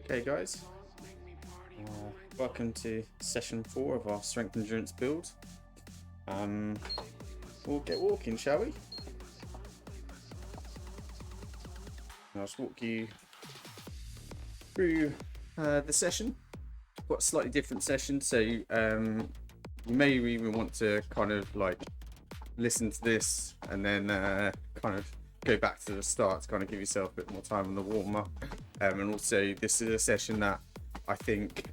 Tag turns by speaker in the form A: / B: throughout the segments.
A: Okay guys, welcome to session 4 of our strength endurance build. We'll get walking, shall we? I'll just walk you through the session. Got a slightly different session, so you may even want to kind of like listen to this and then kind of go back to the start to kind of give yourself a bit more time on the warm up. And also this is a session that I think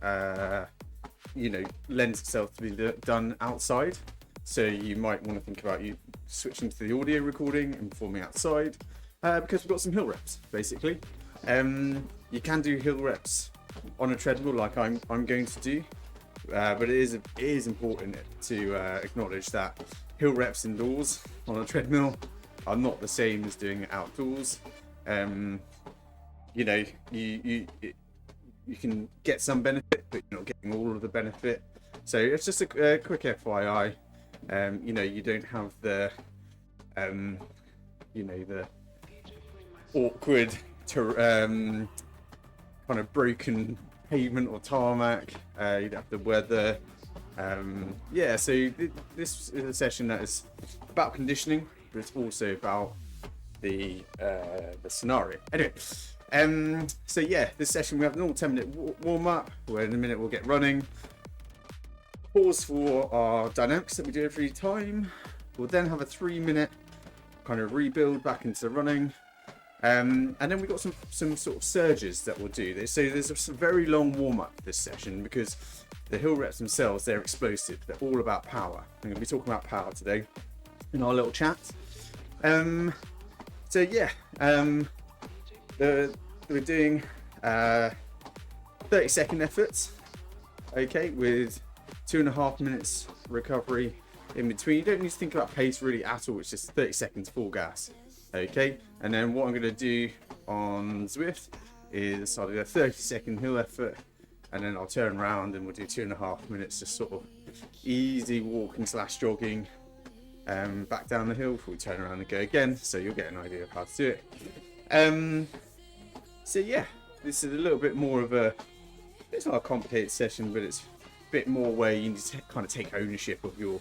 A: lends itself to be done outside, so you might want to think about you switching to the audio recording and performing outside, because we've got some hill reps basically. You can do hill reps on a treadmill like I'm going to do, but it is important to acknowledge that hill reps indoors on a treadmill are not the same as doing it outdoors. You can get some benefit, but you're not getting all of the benefit. So it's just a quick FYI. You don't have the the awkward kind of broken pavement or tarmac. You don't have the weather. So this is a session that is about conditioning, but it's also about the scenario. Anyway, this session we have a normal 10-minute warm up, where in a minute we'll get running. Pause for our dynamics that we do every time. We'll then have a 3-minute kind of rebuild back into running. And then we've got some sort of surges that we'll do. So there's a very long warm up this session because the hill reps themselves, they're explosive. They're all about power. I'm going to be talking about power today in our little chat. We're doing 30-second efforts, okay, with 2.5 minutes recovery in between. You don't need to think about pace really at all. It's just 30 seconds full gas, okay. And then what I'm going to do on Zwift is I'll do a 30-second hill effort, and then I'll turn around and we'll do 2.5 minutes just sort of easy walking / jogging back down the hill before we turn around and go again, so you'll get an idea of how to do it. This is a little bit more of it's not a complicated session, but it's a bit more where you need to kind of take ownership of your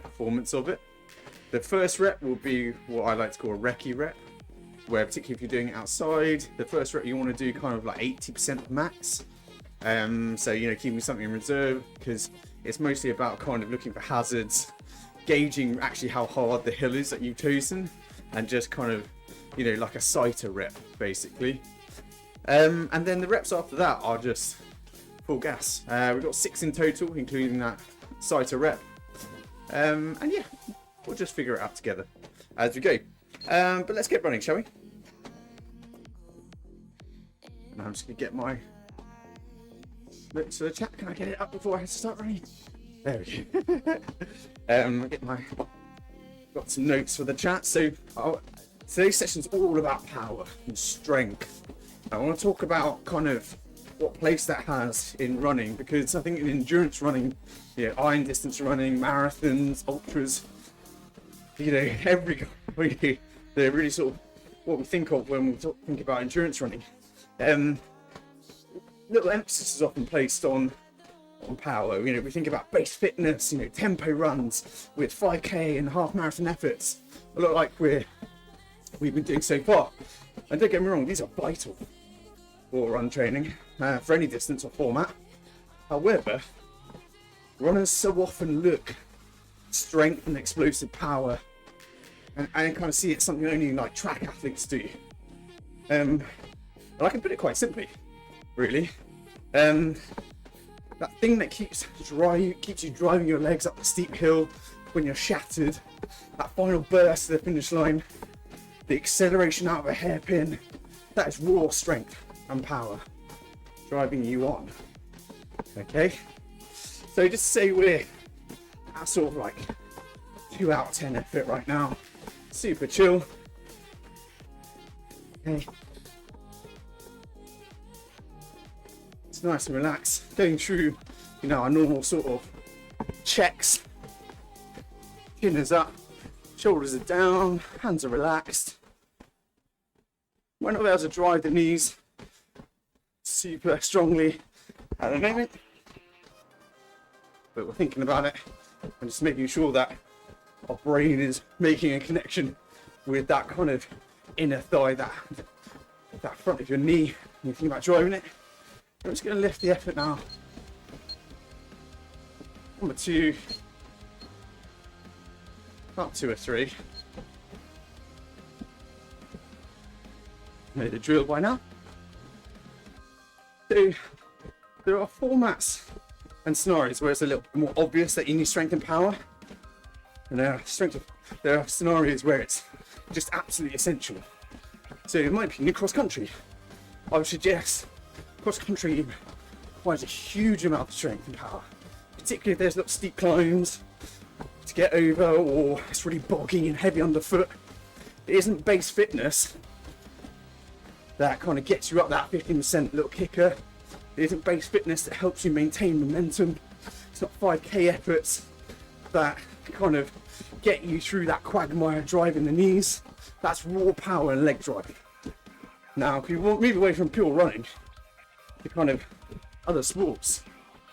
A: performance of it. The first rep will be what I like to call a recce rep, where particularly if you're doing it outside, the first rep you want to do kind of like 80% max. Keeping something in reserve, because it's mostly about kind of looking for hazards, gauging actually how hard the hill is that you've chosen, and just kind of like a sighter rep basically. And then the reps after that are just full gas. We've got 6 in total, including that sighter rep. We'll just figure it out together as we go. But let's get running, shall we? And I'm just gonna get my look to the chat. Can I get it up before I have to start running? There we go. Got some notes for the chat. So today's session's all about power and strength. I want to talk about kind of what place that has in running, because I think in endurance running, iron distance running, marathons, ultras, they're really sort of what we think of when we think about endurance running. Little emphasis is often placed on power. We think about base fitness, tempo runs with 5k and half marathon efforts, a lot like we've been doing so far. And don't get me wrong, these are vital for run training for any distance or format. However, runners so often look strength and explosive power, and I kind of see it something only like track athletes do. And I can put it quite simply, really. That thing that keeps you driving your legs up the steep hill when you're shattered, that final burst to the finish line, the acceleration out of a hairpin, that is raw strength and power driving you on. Okay, so just say we're at sort of like 2 out of 10 effort right now, super chill. Okay, it's nice and relaxed, going through our normal sort of checks. Chin is up, shoulders are down, hands are relaxed. Might not be able to drive the knees super strongly at the moment, but we're thinking about it and just making sure that our brain is making a connection with that kind of inner thigh, that front of your knee, and you think about driving it. I'm just going to lift the effort now. Number 2, about 2 or 3. Know the drill by now. So there are formats and scenarios where it's a little bit more obvious that you need strength and power, and there are scenarios where it's just absolutely essential. So in my opinion, cross country, I would suggest cross country requires a huge amount of strength and power, particularly if there's little steep climbs to get over, or it's really boggy and heavy underfoot. It isn't base fitness that kind of gets you up that 15% little kicker. It isn't base fitness that helps you maintain momentum. It's not 5k efforts that kind of get you through that quagmire drive in the knees. That's raw power and leg drive. Now, if you move away from pure running to kind of other sports,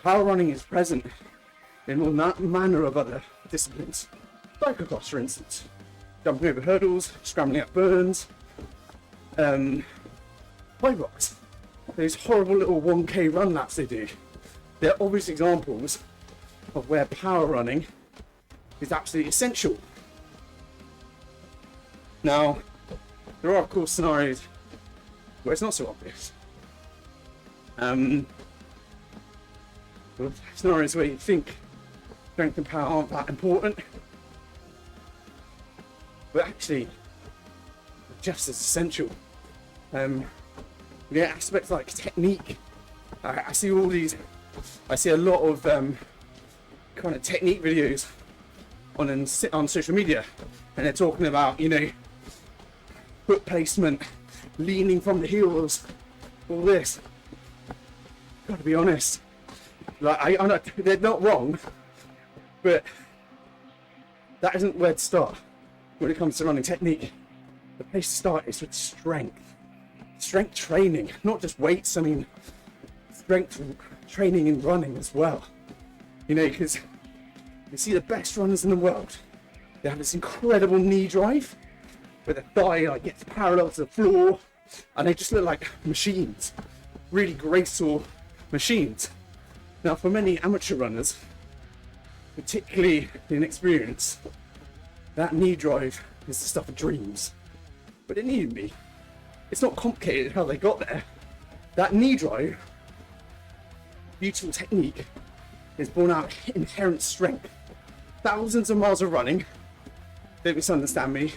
A: power running is present in all manner of other disciplines. Cyclocross, for instance, jumping over hurdles, scrambling up burns, high rocks, those horrible little 1k run laps they do. They're obvious examples of where power running is absolutely essential. Now, there are of course scenarios where it's not so obvious. Scenarios where you think strength and power aren't that important, but actually just as essential. Aspects like technique. I see a lot of kind of technique videos on social media, and they're talking about, foot placement, leaning from the heels, all this. Gotta be honest, I'm not, they're not wrong, but that isn't where to start when it comes to running technique. The place to start is with strength training, not just weights. I mean, strength training in running as well. Because you see the best runners in the world, they have this incredible knee drive where the thigh gets parallel to the floor, and they just look like machines, really graceful machines. Now, for many amateur runners, particularly inexperienced, that knee drive is the stuff of dreams. But it needed me. It's not complicated how they got there. That knee drive, beautiful technique, is born out of inherent strength. Thousands of miles of running, don't misunderstand me,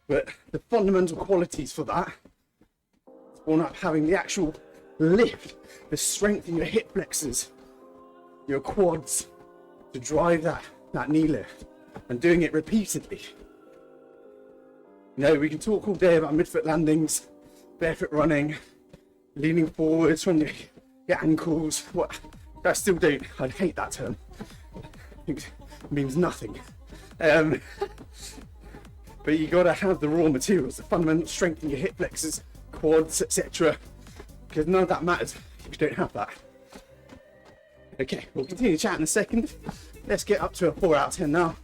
A: but the fundamental qualities for that is born out of having the actual lift, the strength in your hip flexors, your quads, to drive that knee lift, and doing it repeatedly. We can talk all day about midfoot landings, barefoot running, leaning forwards from your ankles. I still don't. I'd hate that term. I think it means nothing. But you gotta have the raw materials, the fundamental strength in your hip flexors, quads, etc. Because none of that matters if you don't have that. Okay, we'll continue to chat in a second. Let's get up to a 4 out of 10 now.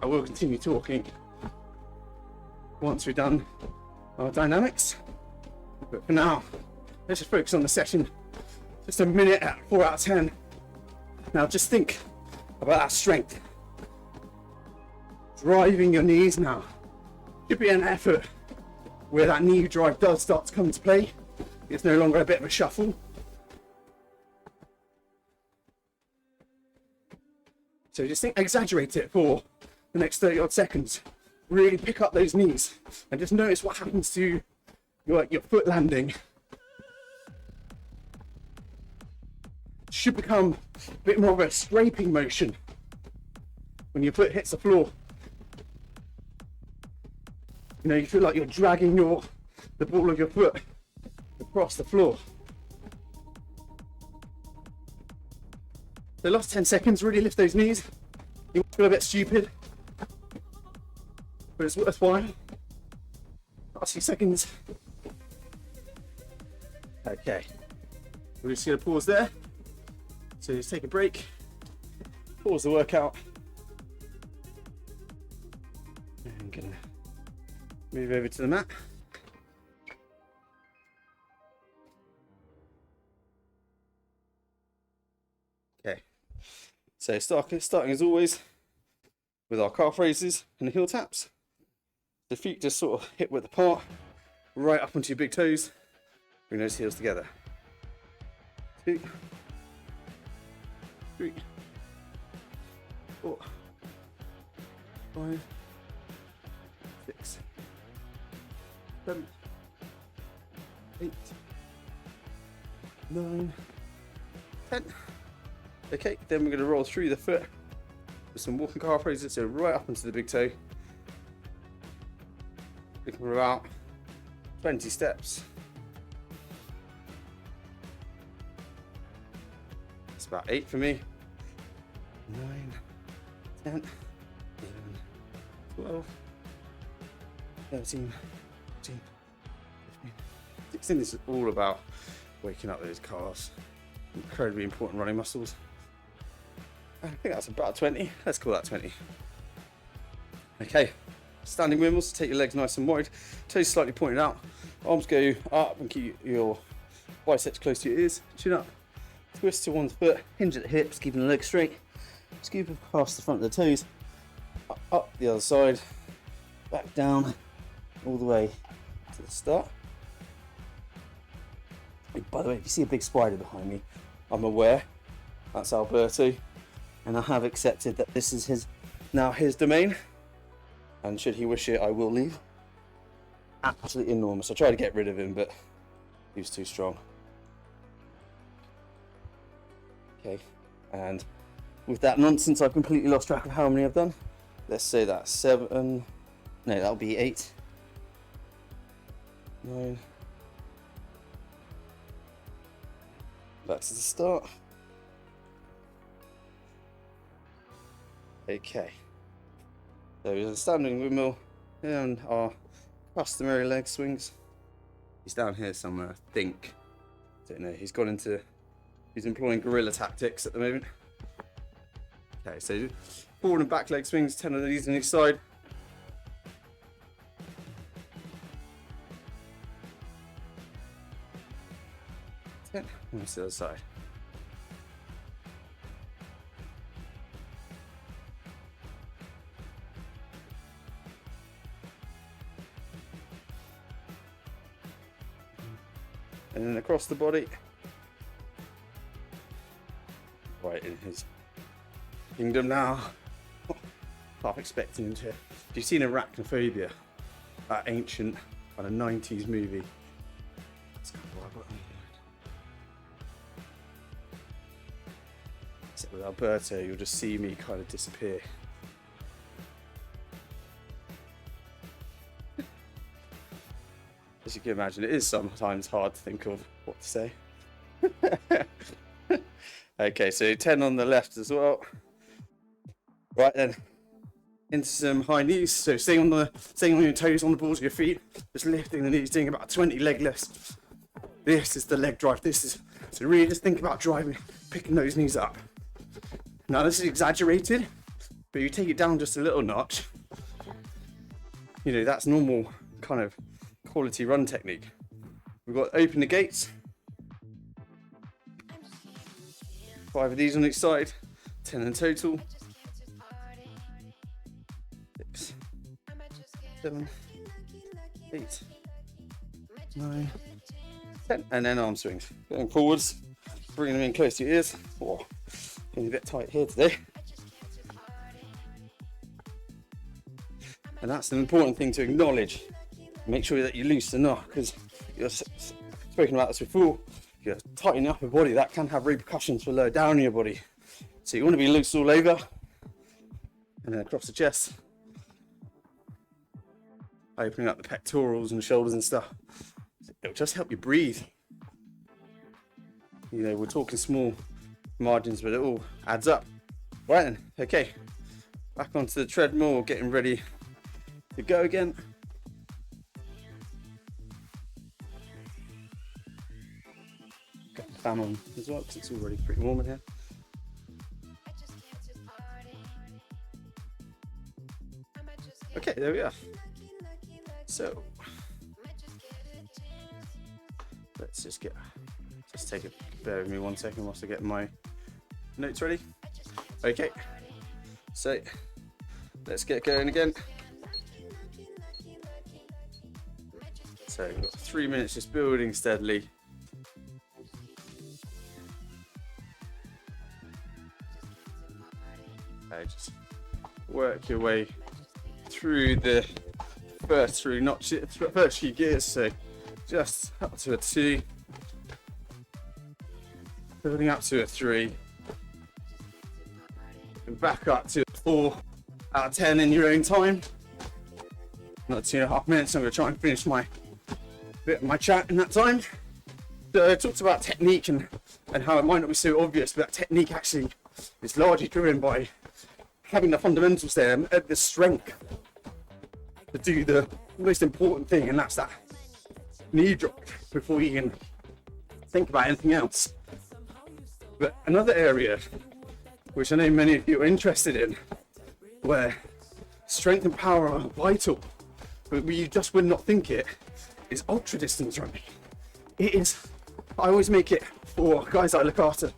A: I will continue talking once we've done our dynamics, but for now, let's just focus on the session. Just a minute at 4 out of 10. Now just think about that strength. Driving your knees now. Should be an effort where that knee drive does start to come into play. It's no longer a bit of a shuffle. So just exaggerate it for the next 30 odd seconds. Really pick up those knees and just notice what happens to your foot landing. It should become a bit more of a scraping motion when your foot hits the floor. You feel like you're dragging the ball of your foot across the floor. So last 10 seconds, really lift those knees. You might feel a bit stupid, but it's worthwhile. Last few seconds. Okay, we're just gonna pause there. So just take a break, pause the workout. And I'm gonna move over to the mat. Okay, so starting as always with our calf raises and the heel taps. The feet just sort of hip width apart, right up onto your big toes. Bring those heels together. 2, 3, 4, 5, 6, 7, 8, 9, 10. Okay, then we're going to roll through the foot with some walking calf raises, so right up into the big toe. Looking for about 20 steps. It's about 8 for me. 9, 10, 11, 12, 13, 14, 15, 16. This is all about waking up those calves. Incredibly important running muscles. I think that's about 20. Let's call that 20. Okay, standing windmills. Take your legs nice and wide, toes slightly pointed out, arms go up and keep your biceps close to your ears. Chin up, twist to one foot, hinge at the hips, keeping the legs straight. Scoop past the front of the toes, up the other side, back down, all the way to the start. By the way, if you see a big spider behind me, I'm aware that's Alberto, and I have accepted that this is his domain, and should he wish it, I will leave. Absolutely enormous. I tried to get rid of him, but he was too strong. Okay, and with that nonsense, I've completely lost track of how many I've done. Let's say that's 7. No, that'll be 8, 9. Back to the start. Okay. So he's a standing windmill and our customary leg swings. He's down here somewhere, I think. Don't know. He's employing guerrilla tactics at the moment. Okay, so forward and back leg swings, 10 of these on each side. And that's the other side. And then across the body. Right in his kingdom now. Half expecting him to. If you've seen Arachnophobia, that ancient kind of 90s movie, that's kind of what I've got in mind. Except with Alberto, you'll just see me kind of disappear. As you can imagine, it is sometimes hard to think of what to say. Okay, so 10 on the left as well. Right then, into some high knees. So staying on your toes, on the balls of your feet, just lifting the knees, doing about 20 leg lifts. This is the leg drive. So really just think about driving, picking those knees up. Now this is exaggerated, but you take it down just a little notch. You know, that's normal kind of quality run technique. We've got open the gates. 5 of these on each side, 10 in total. 6, 7, 8, 9, 10, and then arm swings. Going forwards, bringing them in close to your ears. Oh, getting a bit tight here today. And that's an important thing to acknowledge. Make sure that you loosen up, because you've spoken about this before. If you're tightening up your body, that can have repercussions for lower down in your body. So you want to be loose all over, and then across the chest, opening up the pectorals and the shoulders and stuff. It'll just help you breathe. You know, we're talking small margins, but it all adds up. Right then, okay, back onto the treadmill, getting ready to go again. Got the fan on as well because it's already pretty warm in here. Okay, there we are. So let's just take it, bear with me 1 second whilst I get my notes ready. Okay, so let's get going again. So we've got 3 minutes just building steadily. Just work your way through the first few gears, so just up to a 2, building up to a 3, and back up to a 4 out of 10 in your own time. Another 2.5 minutes. I'm going to try and finish my bit of my chat in that time. So I talked about technique and how it might not be so obvious, but that technique actually is largely driven by having the fundamentals there and the strength to do the most important thing, and that's that knee drop before you can think about anything else. But another area which I know many of you are interested in, where strength and power are vital, but you just would not think it, is ultra distance running. It is, I always make it for guys that I look after,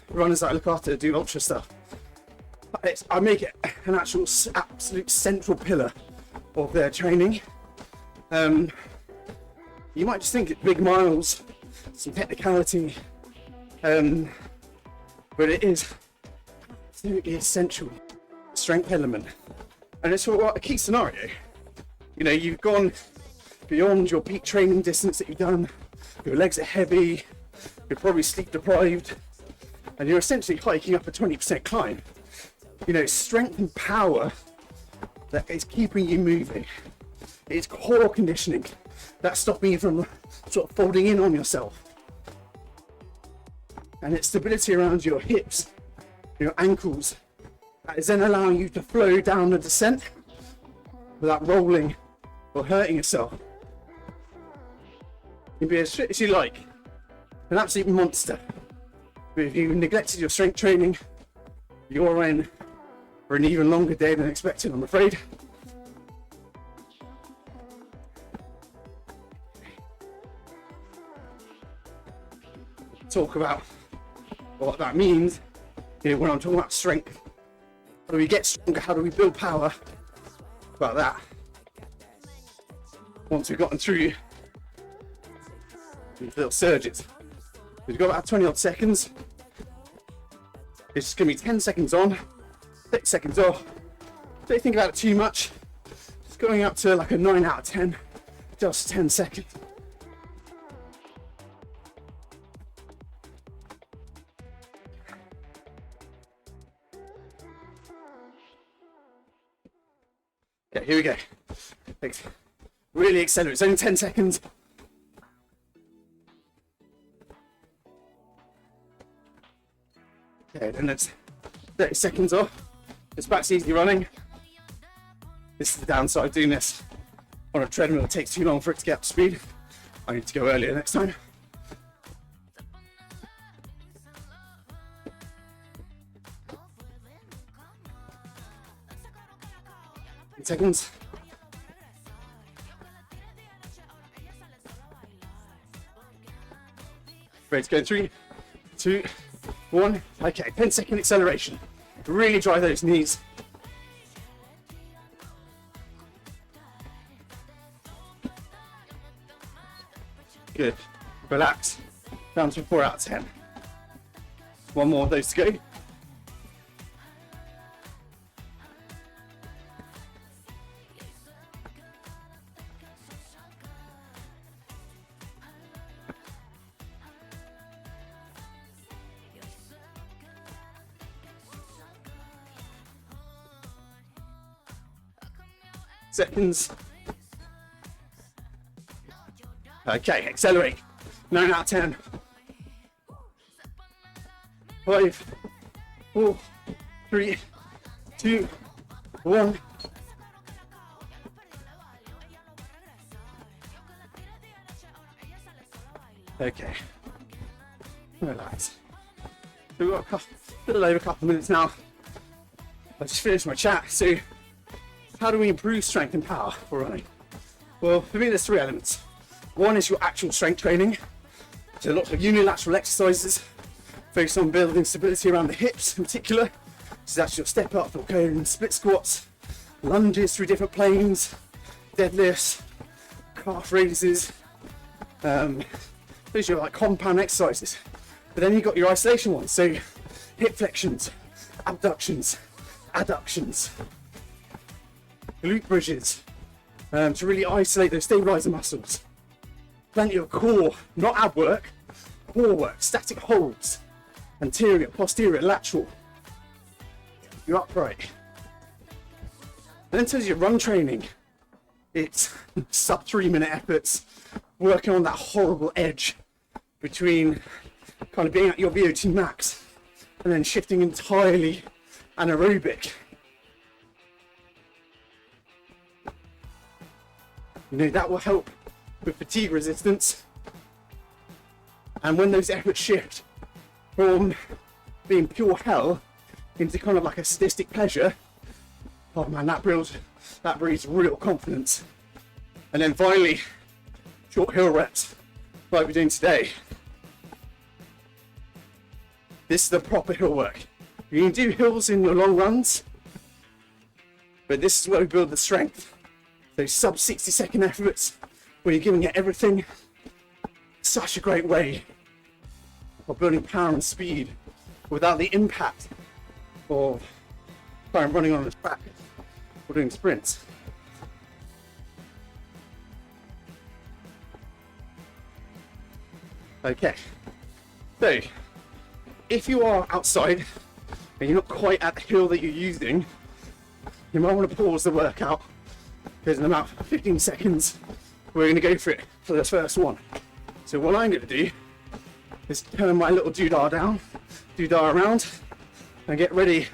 A: runners that I look after do ultra stuff. I make it an actual absolute central pillar of their training. You might just think it's big miles, some technicality, but it is absolutely essential strength element. And it's a key scenario. You know, you've gone beyond your peak training distance that you've done, your legs are heavy, you're probably sleep deprived, and you're essentially hiking up a 20% climb. You know, strength and power that is keeping you moving. It's core conditioning that's stopping you from sort of folding in on yourself. And it's stability around your hips, your ankles, that is then allowing you to flow down the descent without rolling or hurting yourself. You can be as fit as you like, an absolute monster. But if you've neglected your strength training, you're in for an even longer day than expected, I'm afraid. Talk about what that means. You know, when I'm talking about strength, how do we get stronger? How do we build power? About that. Once we've gotten through these little surges, we've got about 20 odd seconds. It's just going to be 10 seconds on, 6 seconds off. Don't think about it too much. It's going up to like a 9 out of 10, just 10 seconds. Okay, here we go. Thanks. Really accelerate. It's only 10 seconds. Okay, then it's 30 seconds off. It's back to easy running. This is the downside of doing this on a treadmill. It takes too long for it to get up to speed. I need to go earlier next time. Seconds. Ready to go. 3, 2, 1. Okay, 10-second acceleration. Really drive those knees. Good. Relax. Down to 4 out of 10. One more of those to go. Seconds. Okay, accelerate. 9 out of 10. 5, 4, 3, 2, 1. Okay. Relax. We've got a little over a couple of minutes now. I just finished my chat. So, how do we improve strength and power for running? Well, for me, there's 3 elements. One is your actual strength training. So, lots of unilateral exercises focused on building stability around the hips in particular. So, that's your step up or going split squats, lunges through different planes, deadlifts, calf raises. Those are like compound exercises. But then you've got your isolation ones. So, hip flexions, abductions, adductions, glute bridges, to really isolate those stabilizer muscles. Plenty of core, not ab work, core work, static holds, anterior, posterior, lateral, your upright. And in terms of your run training, it's sub 3-minute efforts, working on that horrible edge between kind of being at your VO2 max and then shifting entirely anaerobic. You know, that will help with fatigue resistance. And when those efforts shift from being pure hell into kind of like a sadistic pleasure, oh man, that breeds real confidence. And then finally, short hill reps, like we're doing today. This is the proper hill work. You can do hills in your long runs, but this is where we build the strength. Those sub 60-second efforts where you're giving it everything. Such a great way of building power and speed without the impact of running on the track or doing sprints. Okay, so if you are outside and you're not quite at the hill that you're using, you might want to pause the workout, because in about 15 seconds we're going to go for it for this first one. So what I'm going to do is turn my little doodah around and get ready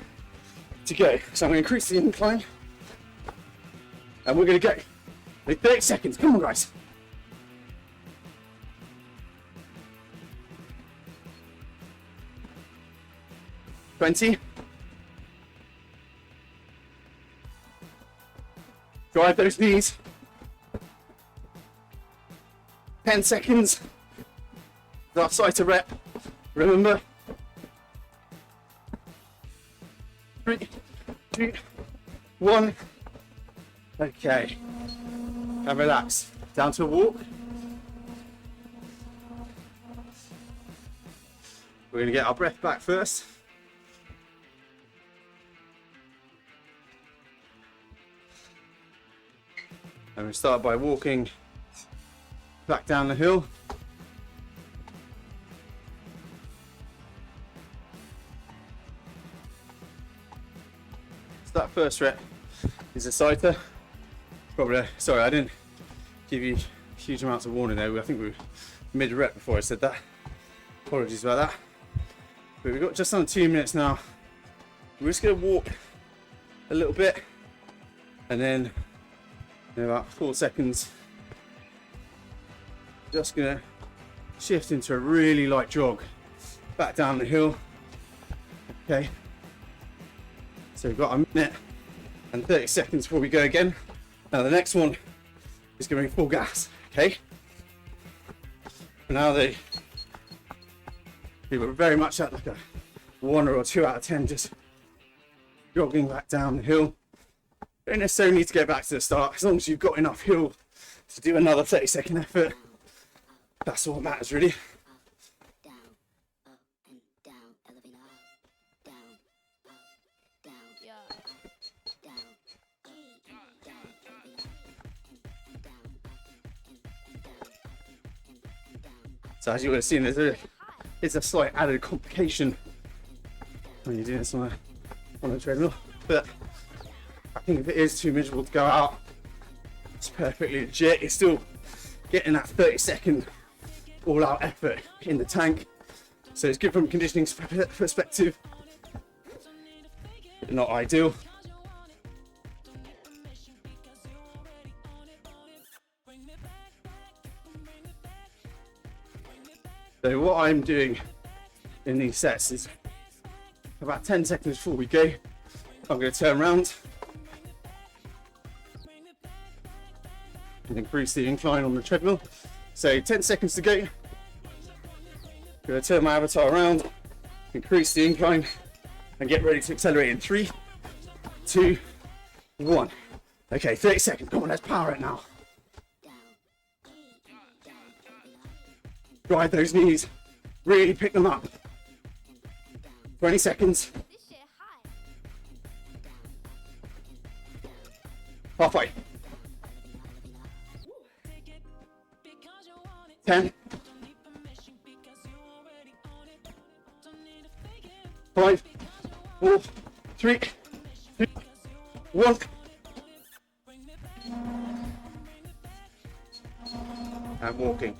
A: to go. So I'm going to increase the incline and we're going to go. 30 seconds, come on guys. $20. Drive those knees. 10 seconds. Last side to rep. Remember. 3, 2, 1. Okay. And relax. Down to a walk. We're going to get our breath back first. And we start by walking back down the hill. So that first rep is a sighter. Probably, sorry, I didn't give you huge amounts of warning there. I think we were mid-rep before I said that. Apologies about that. But we've got just under 2 minutes now. We're just going to walk a little bit and then in about 4 seconds, just gonna shift into a really light jog back down the hill. Okay, so we've got a minute and 30 seconds before we go again. Now the next one is going full gas. Okay, now we were very much at like a 1 or 2 out of 10, just jogging back down the hill. Don't necessarily need to go back to the start, as long as you've got enough hill to do another 30-second effort. That's all that matters, really.
B: Down, up and down, elevating up, down, up, down, yeah, down, up and down, elevating up and down, up and down, up and down.
A: So as you would have seen, it's a slight added complication when you're doing this on a treadmill, but I think if it is too miserable to go out, it's perfectly legit. You're still getting that 30-second all-out effort in the tank, So it's good from a conditioning perspective, but not ideal. So what I'm doing in these sets is about 10 seconds before we go, I'm going to turn around and increase the incline on the treadmill. So 10 seconds to go. I'm going to turn my avatar around, increase the incline, and get ready to accelerate in 3, 2, 1. Okay, 30 seconds. Come on, let's power it now. Drive those knees. Really pick them up. 20 seconds. Halfway. 10. 5, 4, 3, 2, 1. And walking.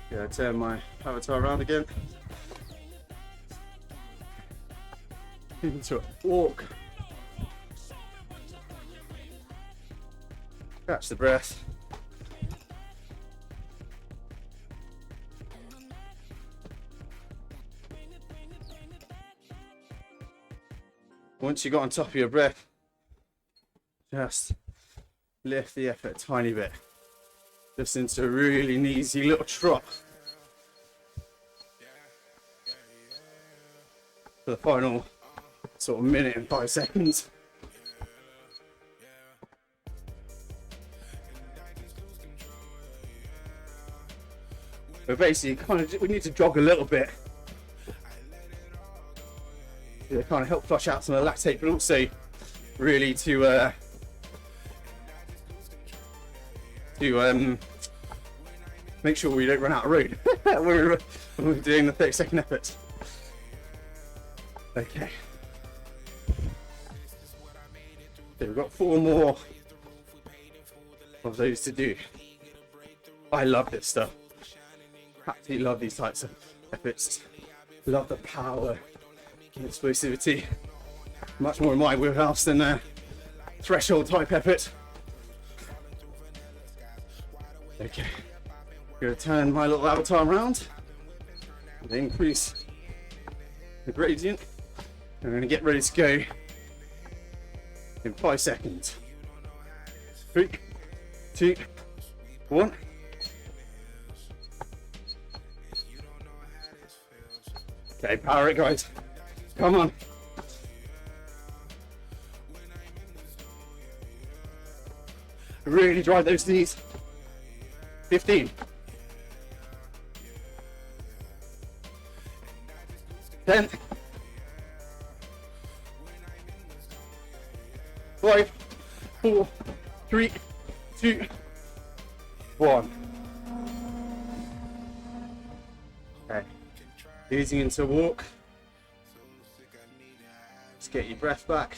A: Yeah, turn my avatar around again. Into a walk. Catch the breath. Once you got on top of your breath, just lift the effort a tiny bit. Just into a really easy little trot. For the final sort of minute and 5 seconds. But basically, we need to jog a little bit. To kind of help flush out some of the lactate, but also really to make sure we don't run out of road when we're doing the 30-second efforts. Okay. So we've got 4 more of those to do. I love this stuff. Absolutely love these types of efforts. Love the power and explosivity. Much more in my wheelhouse than threshold type effort. Okay. I'm going to turn my little avatar around and increase the gradient. I'm going to get ready to go in 5 seconds. 3, 2, 1. Okay, power it, guys. Come on. Really drive those knees. 15. 10. 5, 4, 3, 2, 1. Okay. Easing into walk. Just get your breath back.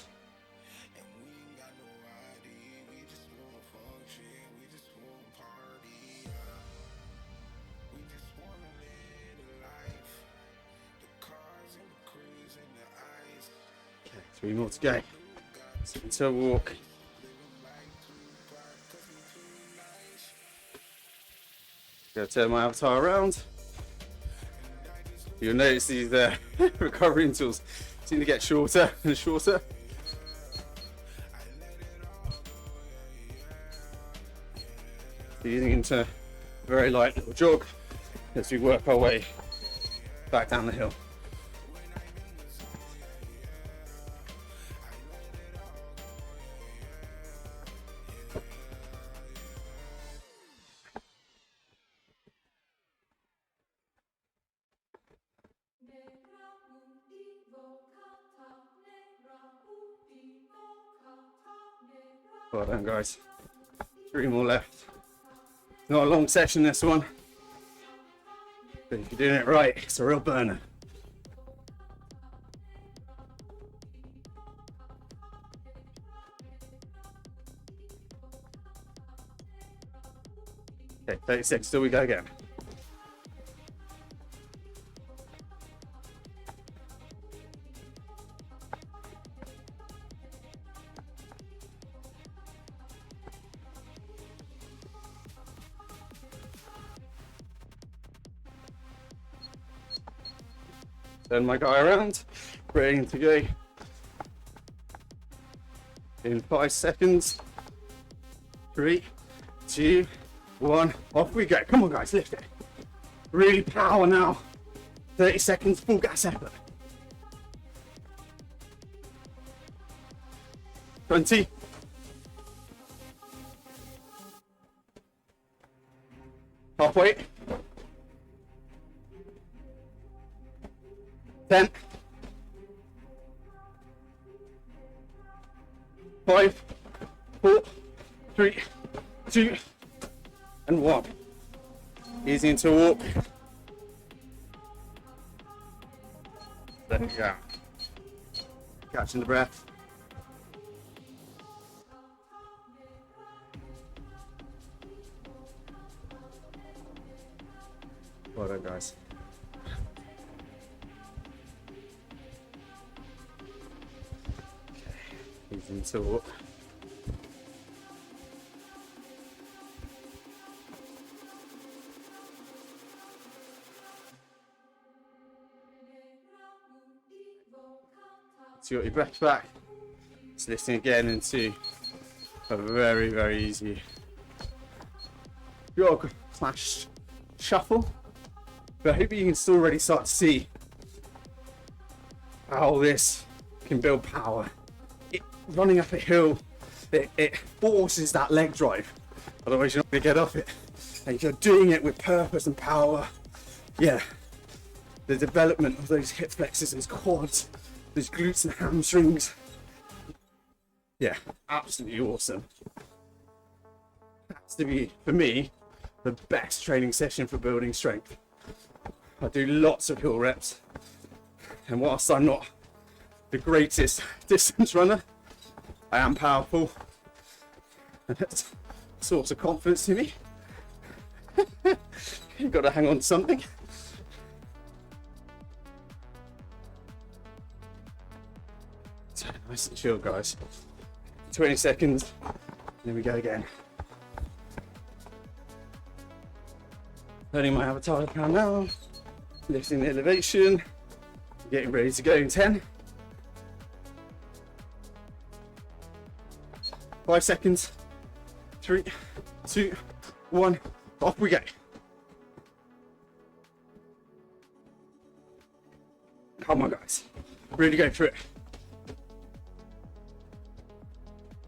A: Okay, 3 more to go. So into a walk. Go turn my avatar around. You'll notice these recovery intervals seem to get shorter and shorter. Easing into a very light little jog as we work our way back down the hill. Well done, guys. 3 more left. Not a long session, this one. But if you're doing it right, it's a real burner. Okay, 30 seconds till we go again. Turn my guy around, ready to go. In 5 seconds. 3, 2, 1, off we go. Come on guys, lift it. Really power now. 30 seconds, full gas effort. 20. 1/2 10. 5, 4, 3, 2, and 1. Easy into walk. Let it go. Catching the breath. Well done, guys. Easy into walk. So you got your breath back. It's lifting again into a very, very easy jog slash shuffle. But I hope you can still already start to see how this can build power. Running up a hill, it forces that leg drive. Otherwise you're not going to get off it. And if you're doing it with purpose and power, yeah, the development of those hip flexors and quads, those glutes and hamstrings, yeah, absolutely awesome. Has to be, for me, the best training session for building strength. I do lots of hill reps, and whilst I'm not the greatest distance runner, I am powerful, and that's a source of confidence to me. You've got to hang on to something. So nice and chill, guys. 20 seconds, and then we go again. Turning my avatar around now, lifting the elevation, getting ready to go in 10. 5 seconds. 3, 2, 1. Off we go. Come on, guys. Really go for it.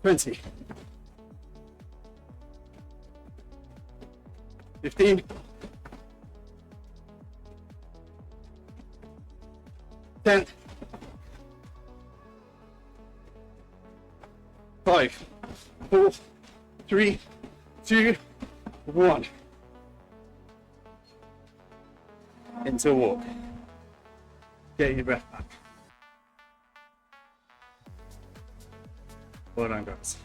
A: 20. 15. 10. 5, 4, 3, 2, 1. Into a walk. Get your breath back. Well done, guys.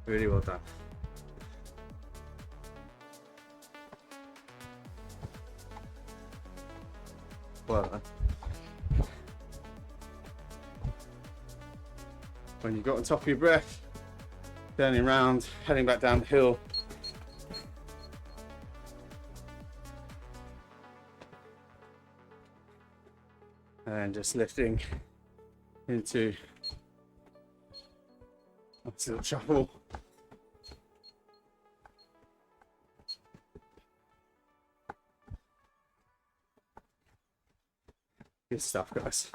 A: Really well done. Well done. When you got on top of your breath, turning around, heading back down the hill. And just lifting into a little shuffle. Good stuff, guys.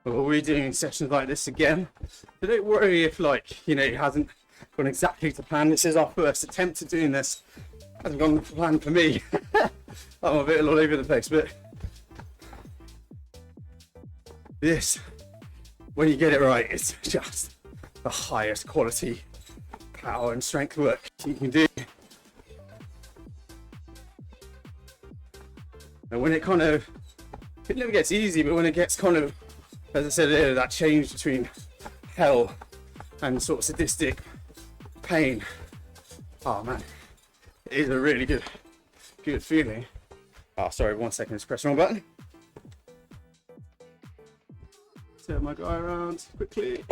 A: Well, we're doing sessions like this again. So don't worry if, like, you know, it hasn't gone exactly to plan. This is our first attempt at doing this. Hasn't gone to plan for me. I'm a bit all over the place, but this, when you get it right, it's just the highest quality power and strength work you can do. And when it kind of, it never gets easy, but when it gets kind of, as I said earlier, that change between hell and sort of sadistic pain, oh man, it is a really good feeling. Oh, sorry, 1 second, just press the wrong button. Turn my guy around quickly.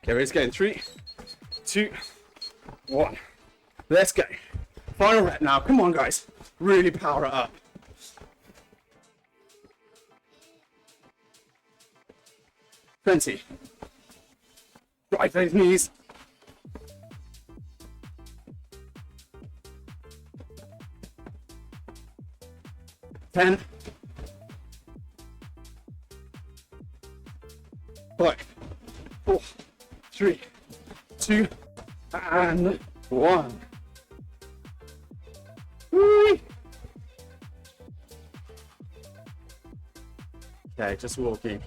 A: Okay, let's go in 3, 2, 1. Let's go. Final rep now. Come on, guys. Really power it up. Plenty. Drive those knees. Ten. 5, 4, 3, 2, and 1. Whee! Okay, just walking.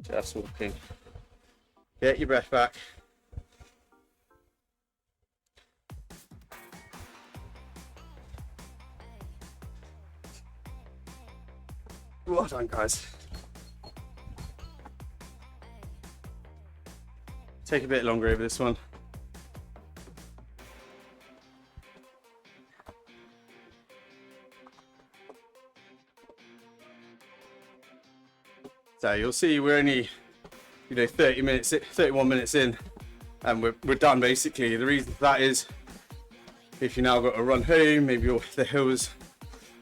A: Just walking. Get your breath back. Well done, guys. Take a bit longer over this one. So you'll see we're only, 31 minutes in, and we're done basically. The reason for that is, if you now got to run home, maybe the hill's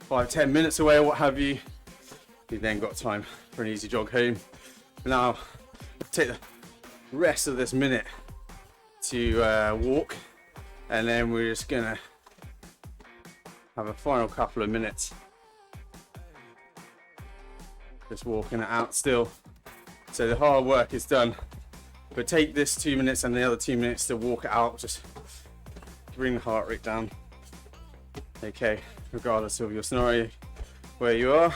A: 5-10 minutes away or what have you, you then got time for an easy jog home. Now, take the rest of this minute to walk, and then we're just gonna have a final couple of minutes just walking it out still. So the hard work is done, but take this 2 minutes and the other 2 minutes to walk it out, just bring the heart rate down. Okay, regardless of your scenario where you are.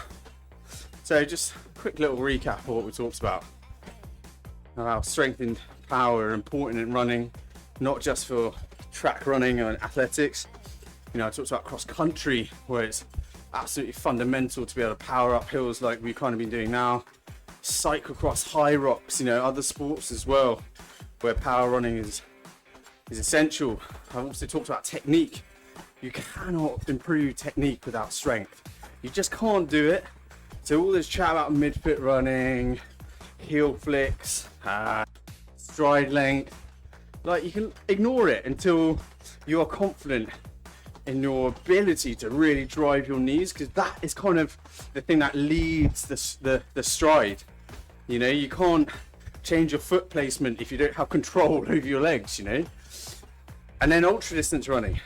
A: So just a quick little recap of what we talked about. How strength and power are important in running, not just for track running and athletics. I talked about cross country, where it's absolutely fundamental to be able to power up hills like we've kind of been doing now. Cyclocross, high rocks, other sports as well, where power running is essential. I've also talked about technique. You cannot improve technique without strength. You just can't do it. So all this chat about mid-foot running, heel flicks, stride length, you can ignore it until you are confident in your ability to really drive your knees, because that is kind of the thing that leads the stride. You can't change your foot placement if you don't have control over your legs, And then ultra distance running.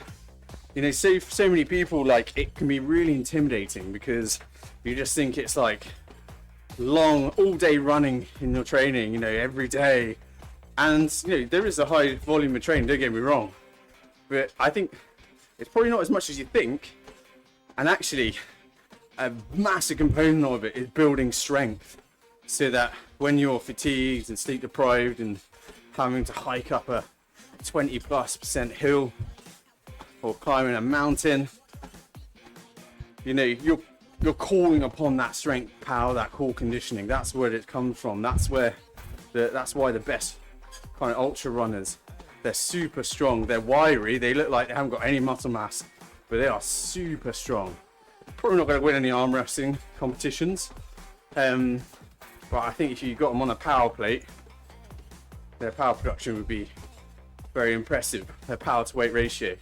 A: So many people, it can be really intimidating because you just think it's long all day running in your training, every day. And, there is a high volume of training, don't get me wrong. But I think it's probably not as much as you think. And actually, a massive component of it is building strength, so that when you're fatigued and sleep deprived and having to hike up a 20+% hill or climbing a mountain, you're calling upon that strength, power, that core conditioning. That's where it comes from. That's why the best kind of ultra runners, they're super strong. They're wiry. They look like they haven't got any muscle mass, but they are super strong. Probably not going to win any arm wrestling competitions, but I think if you got them on a power plate, their power production would be very impressive. Their power to weight ratio.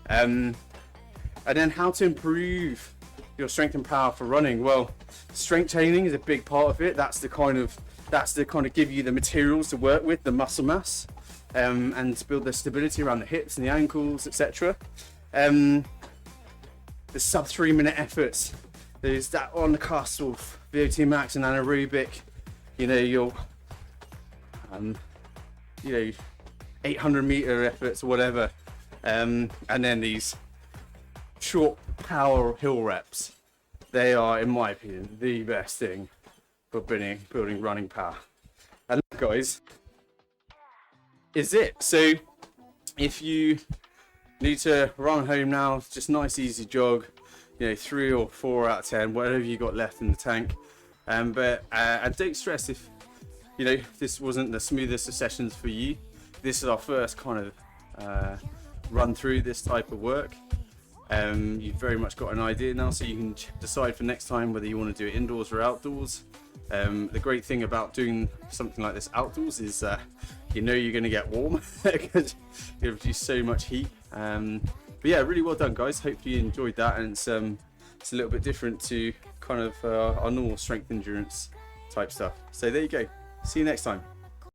A: And then how to improve your strength and power for running. Well, strength training is a big part of it. That's to kind of give you the materials to work with, the muscle mass, and to build the stability around the hips and the ankles, etc. The sub 3 minute efforts. There's that on the cusp of VO2 max and anaerobic. Your 800 meter efforts or whatever, and then these short power hill reps. They are, in my opinion, the best thing for building running power. And that, guys, is it. So if you Need to run home now. Just nice easy jog, you know, 3 or 4 out of 10, whatever you got left in the tank. And don't stress if, you know, this wasn't the smoothest of sessions for you. This is our first kind of run through this type of work. You've very much got an idea now, so you can decide for next time whether you want to do it indoors or outdoors. The great thing about doing something like this outdoors is you know you're going to get warm because you produce so much heat. But yeah, really well done, guys. Hopefully you enjoyed that, and it's a little bit different to kind of our normal strength endurance type stuff. So there you go. See you next time.